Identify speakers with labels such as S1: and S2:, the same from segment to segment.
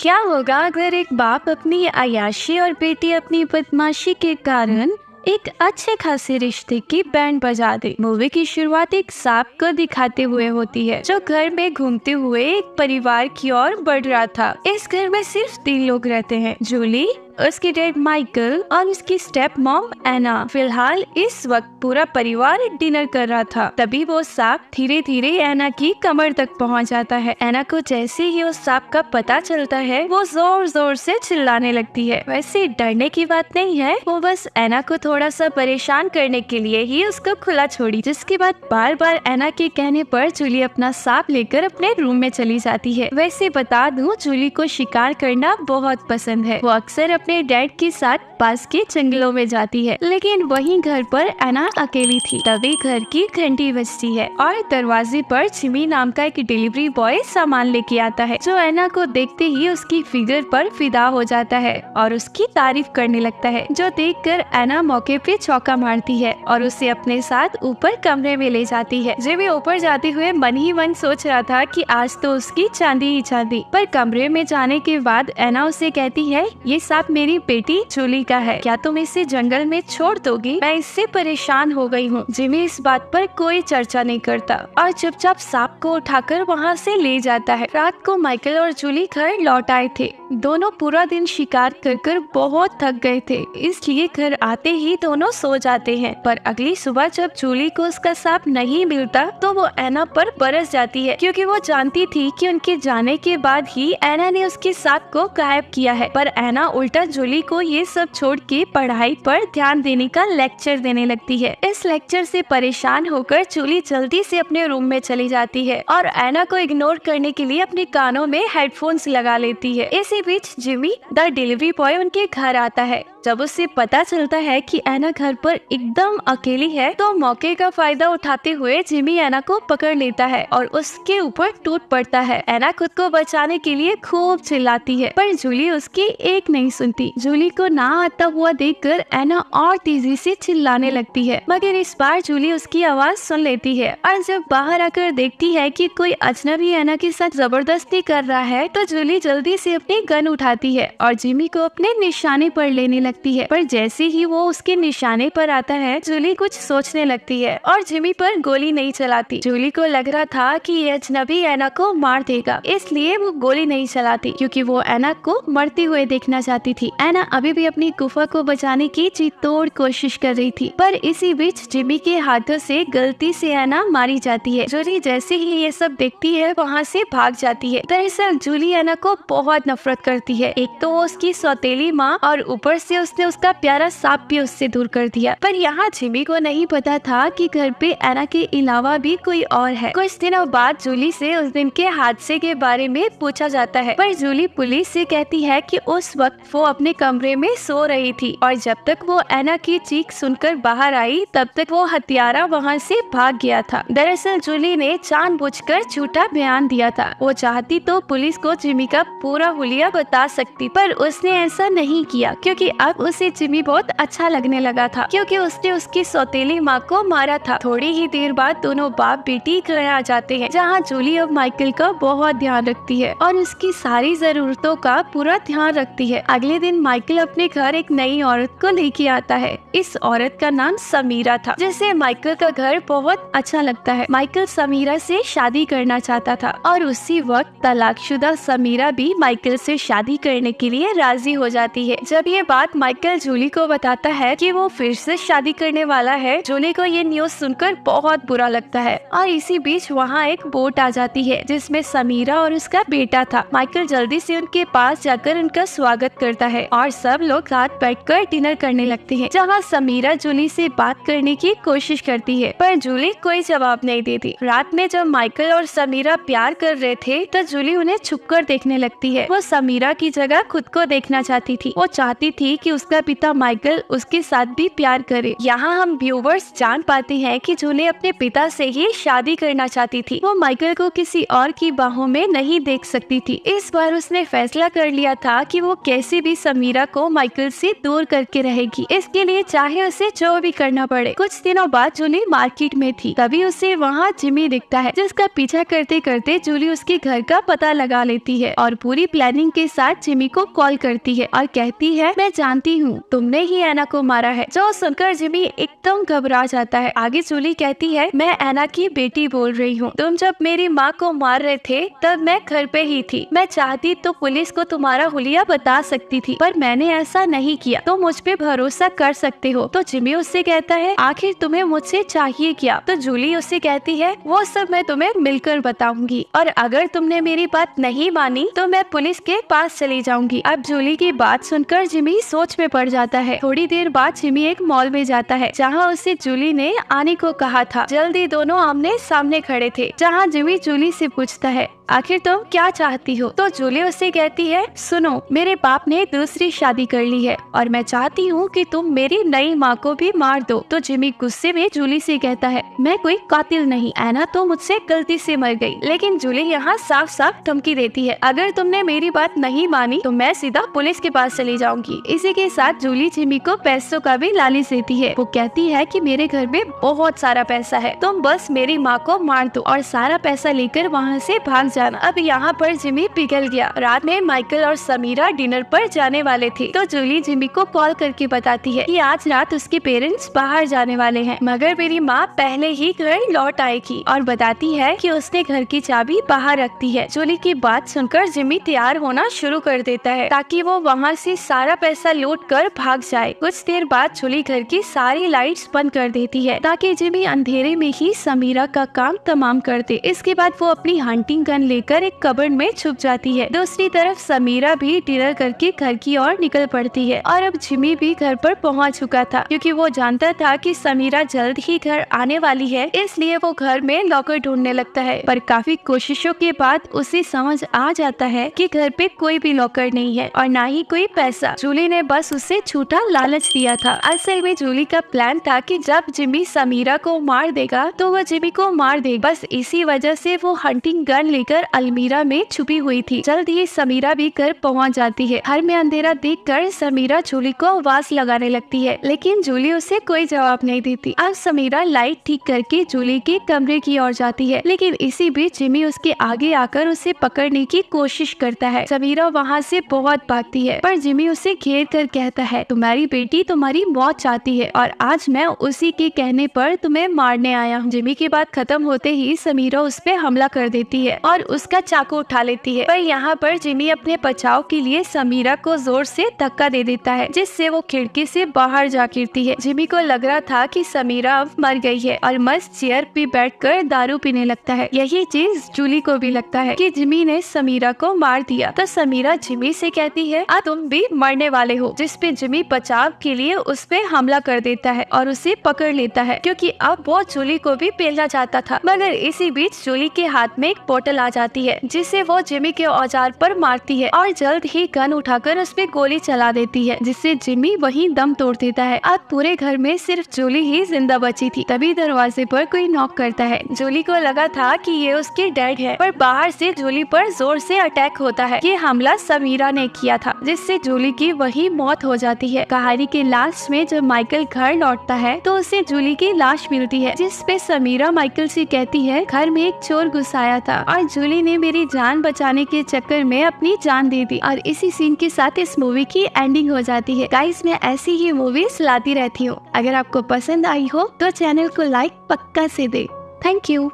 S1: क्या होगा अगर एक बाप अपनी अय्याशी और बेटी अपनी बदमाशी के कारण एक अच्छे खासे रिश्ते की बैंड बजा दे। मूवी की शुरुआत एक सांप को दिखाते हुए होती है जो घर में घूमते हुए एक परिवार की ओर बढ़ रहा था। इस घर में सिर्फ 3 लोग रहते हैं, जूली, उसके डैड माइकल और उसकी स्टेप मॉम एना। फिलहाल इस वक्त पूरा परिवार डिनर कर रहा था। तभी वो सांप धीरे धीरे एना की कमर तक पहुंच जाता है। एना को जैसे ही उस सांप का पता चलता है वो जोर जोर से चिल्लाने लगती है। वैसे डरने की बात नहीं है, वो बस एना को थोड़ा सा परेशान करने के लिए ही उसको खुला छोड़ी। जिसके बाद बार बार एना के कहने पर जूली अपना सांप लेकर अपने रूम में चली जाती है। वैसे बता दूं, जूली को शिकार करना बहुत पसंद है। वो अक्सर अपने डैड के साथ पास के जंगलों में जाती है, लेकिन वहीं घर पर एना अकेली थी। तभी घर की घंटी बजती है और दरवाजे पर जिमी नाम का एक डिलीवरी बॉय सामान लेके आता है, जो एना को देखते ही उसकी फिगर पर फिदा हो जाता है और उसकी तारीफ करने लगता है, जो देखकर एना मौके पे चौका मारती है और उसे अपने साथ ऊपर कमरे में ले जाती है। जिमी ऊपर जाते हुए मन ही मन सोच रहा था कि आज तो उसकी चांदी ही चांदी। पर कमरे में जाने के बाद एना उसे कहती है, ये सांप मेरी बेटी जूली का है, क्या तुम इसे जंगल में छोड़ दोगी? मैं इससे परेशान हो गई हूँ। जिमी इस बात पर कोई चर्चा नहीं करता और चुपचाप सांप को उठाकर वहाँ से ले जाता है। रात को माइकल और जूली घर लौट आए थे। दोनों पूरा दिन शिकार कर बहुत थक गए थे, इसलिए घर आते ही दोनों सो जाते हैं। पर अगली सुबह जब जूली को उसका सांप नहीं मिलता तो वो एना पर बरस जाती है, क्योंकि वो जानती थी कि उनके जाने के बाद ही एना ने उसके सांप को गायब किया है। पर एना उल्टा जूली को ये सब छोड़ के पढ़ाई पर ध्यान देने का लेक्चर देने लगती है। इस लेक्चर से परेशान होकर जूली जल्दी से अपने रूम में चली जाती है और एना को इग्नोर करने के लिए अपने कानों में हेडफोन्स लगा लेती है। इसी बीच जिमी द डिलीवरी बॉय उनके घर आता है। जब उसे पता चलता है कि एना घर पर एकदम अकेली है तो मौके का फायदा उठाते हुए जिमी एना को पकड़ लेता है और उसके ऊपर टूट पड़ता है। एना खुद को बचाने के लिए खूब चिल्लाती है, पर जूली उसकी एक नहीं सुनती। जूली को ना आता हुआ देखकर एना और तेजी से चिल्लाने लगती है, मगर इस बार जूली उसकी आवाज सुन लेती है और जब बाहर आकर देखती है कि कोई अजनबी एना के साथ जबरदस्ती कर रहा है तो जूली जल्दी से अपनी गन उठाती है और जिमी को अपने निशाने पर लेने लगती है। पर जैसे ही वो उसके निशाने पर आता है जूली कुछ सोचने लगती है और जिमी पर गोली नहीं चलाती। जूली को लग रहा था कि ये अजनबी एना को मार देगा, इसलिए वो गोली नहीं चलाती, क्योंकि वो एना को मरते हुए देखना चाहती थी। एना अभी भी अपनी गुफा को बचाने की जी तोड़ कोशिश कर रही थी, पर इसी बीच जिमी के हाथों से गलती से एना मारी जाती है। जूली जैसे ही ये सब देखती है वहाँ से भाग जाती है। दरअसल जूली एना को बहुत नफरत करती है। एक तो वो उसकी सौतेली माँ और ऊपर से उसने उसका प्यारा सांप भी उससे दूर कर दिया। पर यहाँ जिमी को नहीं पता था कि घर पे एना के अलावा भी कोई और है। कुछ दिनों बाद जूली से उस दिन के हादसे के बारे में पूछा जाता है, पर जूली पुलिस से कहती है कि उस वक्त वो अपने कमरे में सो रही थी और जब तक वो एना की चीख सुनकर बाहर आई तब तक वो हत्यारा वहाँ से भाग गया था। दरअसल जूली ने जानबूझकर झूठा बयान दिया था। वो चाहती तो पुलिस को जिमी का पूरा हुलिया बता सकती, पर उसने ऐसा नहीं किया, क्योंकि अब उसे जिमी बहुत अच्छा लगने लगा था, क्योंकि उसने उसकी सौतेली माँ को मारा था। थोड़ी ही देर बाद दोनों बाप बेटी घर आ जाते हैं, जहाँ जूली अब माइकल का बहुत ध्यान रखती है और उसकी सारी जरूरतों का पूरा ध्यान रखती है। अगले दिन माइकल अपने घर एक नई औरत को लेके आता है। इस औरत का नाम समीरा था, जिसे माइकल का घर बहुत अच्छा लगता है। माइकल समीरा से शादी करना चाहता था और उसी वक्त तलाकशुदा समीरा भी माइकल से शादी करने के लिए राजी हो जाती है। जब ये बात माइकल जूली को बताता है कि वो फिर से शादी करने वाला है, जूली को ये न्यूज सुनकर बहुत बुरा लगता है और इसी बीच वहाँ एक बोट आ जाती है जिसमें समीरा और उसका बेटा था। माइकल जल्दी से उनके पास जाकर उनका स्वागत करता है और सब लोग साथ बैठकर डिनर करने लगते हैं, जहाँ समीरा जूली से बात करने की कोशिश करती है, पर जूली कोई जवाब नहीं देती। रात में जब माइकल और समीरा प्यार कर रहे थे तो जूली उन्हें छुपकर देखने लगती है। वो समीरा की जगह खुद को देखना चाहती थी। वो चाहती थी कि ताकि उसका पिता माइकल उसके साथ भी प्यार करे। यहाँ हम व्यूवर्स जान पाते हैं कि जूली अपने पिता से ही शादी करना चाहती थी। वो माइकल को किसी और की बाहों में नहीं देख सकती थी। इस बार उसने फैसला कर लिया था कि वो कैसे भी समीरा को माइकल से दूर करके रहेगी, इसके लिए चाहे उसे जो भी करना पड़े। कुछ दिनों बाद जूली मार्केट में थी, तभी उसे वहाँ जिमी दिखता है, जिसका पीछा करते करते जूली उसके घर का पता लगा लेती है और पूरी प्लानिंग के साथ जिमी को कॉल करती है और कहती है, मैं जानती हूँ तुमने ही एना को मारा है। जो सुनकर जिमी एकदम घबरा जाता है। आगे जूली कहती है, मैं एना की बेटी बोल रही हूँ। तुम जब मेरी माँ को मार रहे थे तब मैं घर पे ही थी। मैं चाहती तो पुलिस को तुम्हारा हुलिया बता सकती थी, पर मैंने ऐसा नहीं किया। तो मुझ पे भरोसा कर सकते हो। तो जिमी उससे कहता है, आखिर तुम्हें मुझसे चाहिए क्या? तो जूली उससे कहती है, वो सब मैं तुम्हें मिलकर बताऊंगी, और अगर तुमने मेरी बात नहीं मानी तो मैं पुलिस के पास चली जाऊंगी। अब जूली की बात सुनकर जिमी सोच में पड़ जाता है। थोड़ी देर बाद जिमी एक मॉल में जाता है, जहाँ उसे जूली ने आने को कहा था। जल्दी दोनों आमने सामने खड़े थे, जहाँ जिमी जूली से पूछता है, आखिर तुम क्या चाहती हो? तो जूली उससे कहती है, सुनो, मेरे बाप ने दूसरी शादी कर ली है और मैं चाहती हूँ कि तुम मेरी नई माँ को भी मार दो। तो जिमी गुस्से में जूली से कहता है, मैं कोई कातिल नहीं, एना तो मुझसे गलती से मर गई। लेकिन जूली यहाँ साफ साफ धमकी देती है, अगर तुमने मेरी बात नहीं मानी तो मैं सीधा पुलिस के पास चली जाऊंगी। इसी के साथ जूली जिमी को पैसों का भी लालच देती है। वो कहती है कि मेरे घर में बहुत सारा पैसा है, तुम बस मेरी माँ को मार दो और सारा पैसा लेकर वहाँ से भाग जाना। अब यहाँ पर जिमी पिघल गया। रात में माइकल और समीरा डिनर पर जाने वाले थे, तो जूली जिमी को कॉल करके बताती है कि आज रात उसके पेरेंट्स बाहर जाने वाले हैं, मगर मेरी माँ पहले ही घर लौट आएगी, और बताती है कि उसने घर की चाबी बाहर रखती है। जूली की बात सुनकर जिमी तैयार होना शुरू कर देता है ताकि वो वहाँ से सारा पैसा लूट कर भाग जाए। कुछ देर बाद जूली घर की सारी लाइट्स बंद कर देती है ताकि जिमी अंधेरे में ही समीरा का काम तमाम कर दे। इसके बाद वो अपनी हंटिंग गन लेकर एक कबर्ड में छुप जाती है। दूसरी तरफ समीरा भी डिनर करके घर की ओर निकल पड़ती है, और अब जिमी भी घर पर पहुंच चुका था, क्योंकि वो जानता था कि समीरा जल्द ही घर आने वाली है। इसलिए वो घर में लॉकर ढूंढने लगता है, पर काफी कोशिशों के बाद उसे समझ आ जाता है कि घर पे कोई भी लॉकर नहीं है और ना ही कोई पैसा। जूली ने बस उसे झूठा लालच दिया था। असल में जूली का प्लान था कि जब जिमी समीरा को मार देगा तो वो जिमी को मार देगा। बस इसी वजह से वो हंटिंग गन लेकर अलमीरा में छुपी हुई थी। जल्द ही समीरा भी घर पहुंच जाती है। घर में अंधेरा देखकर समीरा जूली को आवाज लगाने लगती है, लेकिन जूली उसे कोई जवाब नहीं देती। अब समीरा लाइट ठीक करके जूली के कमरे की ओर जाती है, लेकिन इसी बीच जिमी उसके आगे आकर उसे पकड़ने की कोशिश करता है। समीरा वहाँ से बहुत भागती है, पर जिमी उसे घेर कर कहता है, तुम्हारी बेटी तुम्हारी मौत चाहती है और आज मैं उसी के कहने पर तुम्हें मारने आया हूँ। जिमी की बात खत्म होते ही समीरा उस पे हमला कर देती है और उसका चाकू उठा लेती है, पर यहाँ पर जिमी अपने बचाव के लिए समीरा को जोर से धक्का दे देता है, जिससे वो खिड़की से बाहर जा गिरती है। जिमी को लग रहा था कि समीरा अब मर गई है और मस्त चेयर पे बैठकर दारू पीने लगता है। यही चीज जूली को भी लगता है कि जिमी ने समीरा को मार दिया। तो समीरा जिमी से कहती है, तुम भी मरने वाले हो, जिस पे जिमी बचाव के लिए उस पे हमला कर देता है और उसे पकड़ लेता है, क्योंकि अब वो जूली को भी पेलना चाहता था। मगर इसी बीच जूली के हाथ में एक बोतल आ जाती है, जिसे वो जिमी के औजार पर मारती है और जल्द ही गन उठाकर उस पे गोली चला देती है, जिससे जिमी वहीं दम तोड़ देता है। अब पूरे घर में सिर्फ जूली ही जिंदा बची थी। तभी दरवाजे पर कोई नॉक करता है। जूली को लगा था कि ये उसके डैड है, पर बाहर से जूली पर जोर से अटैक होता है। ये हमला समीरा ने किया था, जिससे जूली की वही मौत हो जाती है। कहानी के लास्ट में जब माइकल घर लौटता है तो उसे जूली की लाश मिलती है, जिस पे समीरा माइकल से कहती है, घर में एक चोर घुस आया था और जूली ने मेरी जान बचाने के चक्कर में अपनी जान दे दी। और इसी सीन के साथ इस मूवी की एंडिंग हो जाती है। गाइस, मैं ऐसी ही मूवीज लाती रहती हूँ। अगर आपको पसंद आई हो तो चैनल को लाइक पक्का से दे। Thank you.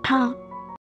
S1: हाँ।